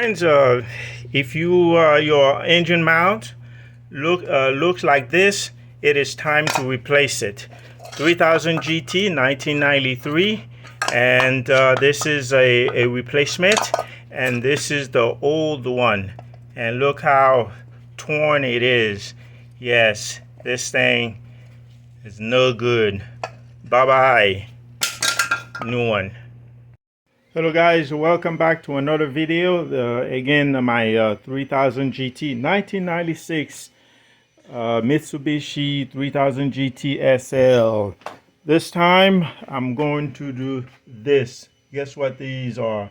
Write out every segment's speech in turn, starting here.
Friends, if your engine mount looks like this, it is time to replace it. 3000 GT 1993, and this is a replacement, and this is the old one, and look how torn it is. Yes, this thing is no good. Bye bye, new one. Hello guys, welcome back to another video. Again, my 3000 GT 1996 Mitsubishi 3000 GT SL. This time I'm going to do this. Guess what these are?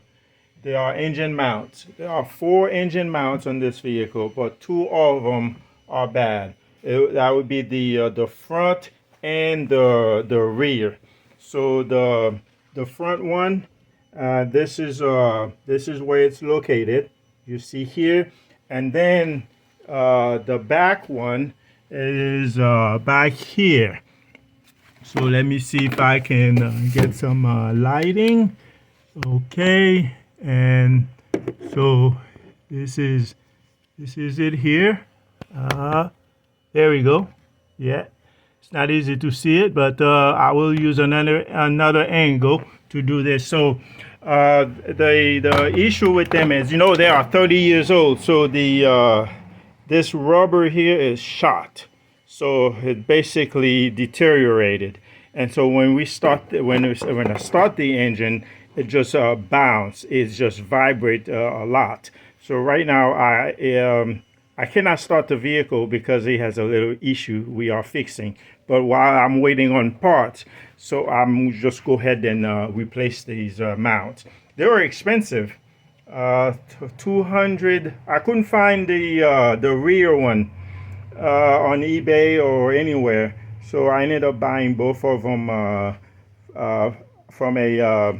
They are engine mounts. There are 4 engine mounts on this vehicle, but 2 of them are bad. That would be the front and the rear. So the front one, this is where it's located. You see here, and then the back one is back here. So let me see if I can get some lighting. Okay, and so this is it here. There we go. Yeah, it's not easy to see it, but I will use another angle to do this. So the issue with them is, they are 30 years old, so this rubber here is shot, so it basically deteriorated. And so when I start the engine, it just bounce. It just vibrate a lot. So right now I cannot start the vehicle because it has a little issue we are fixing. But while I'm waiting on parts, so I'm just go ahead and replace these mounts. They were expensive. 200. I couldn't find the rear one on eBay or anywhere, so I ended up buying both of them from a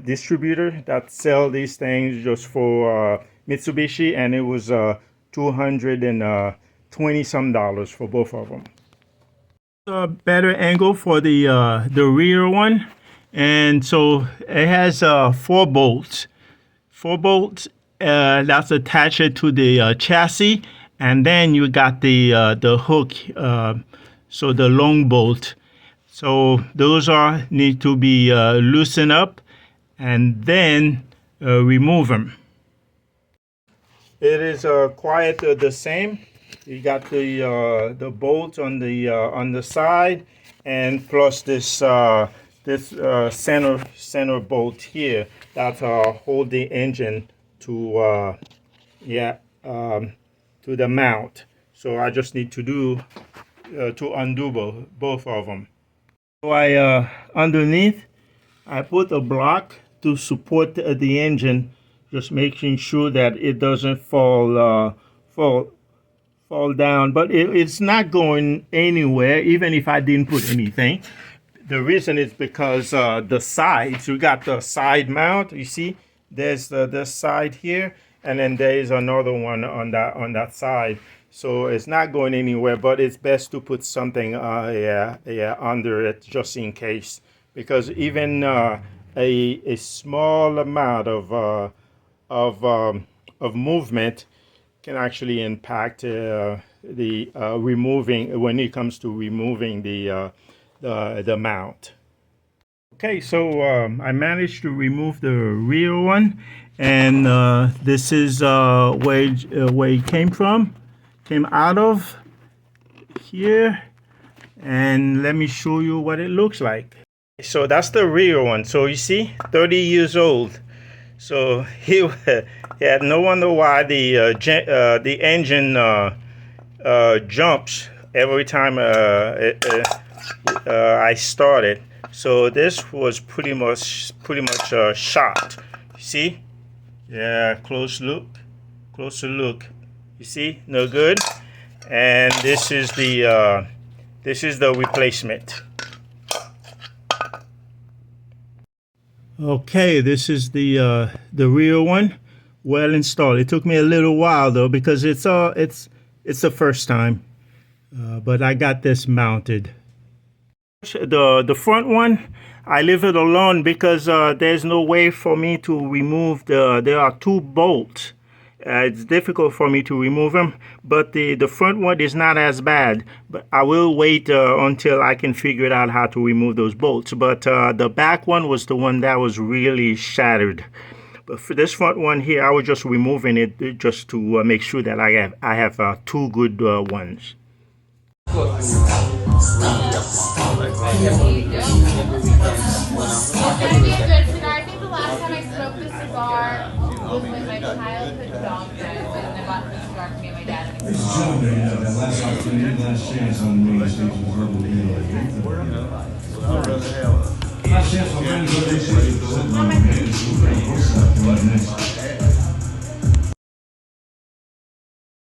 distributor that sell these things just for Mitsubishi, and it was $220 some for both of them. A better angle for the rear one, and so it has 4 bolts. 4 bolts that's attached to the chassis, and then you got the hook, so the long bolt. So those need to be loosened up and then remove them. It is quite the same. You got the bolt on the side, and plus this center bolt here that hold the engine to to the mount. So I just need to do to undo both of them. So underneath I put a block to support the engine, just making sure that it doesn't fall down. But it's not going anywhere, even if I didn't put anything. The reason is because the sides. You got the side mount. You see, there's the side here, and then there is another one on that side. So it's not going anywhere. But it's best to put something under it just in case, because even a small amount of movement can actually impact removing, when it comes to removing the mount. Okay, so I managed to remove the rear one, and this is where it came out of here, and let me show you what it looks like. So that's the rear one. So you see, 30 years old. So he had no wonder why the engine jumps every time I started. So this was pretty much shot. You see? Yeah, closer look. You see? No good. And this is the replacement. Okay, this is the rear one, well installed. It took me a little while though, because it's the first time, but I got this mounted. The front one, I leave it alone because there's no way for me to remove there are two bolts. It's difficult for me to remove them, but the front one is not as bad. But I will wait until I can figure it out how to remove those bolts. But the back one was the one that was really shattered. But for this front one here, I was just removing it just to make sure that I have two good ones. I think the last time I smoked this cigar was when my childhood dog died, and I bought this cigar for me and my dad. Ladies and gentlemen, that last opportunity, last chance on the main stage was verbal Last chance on the main stage was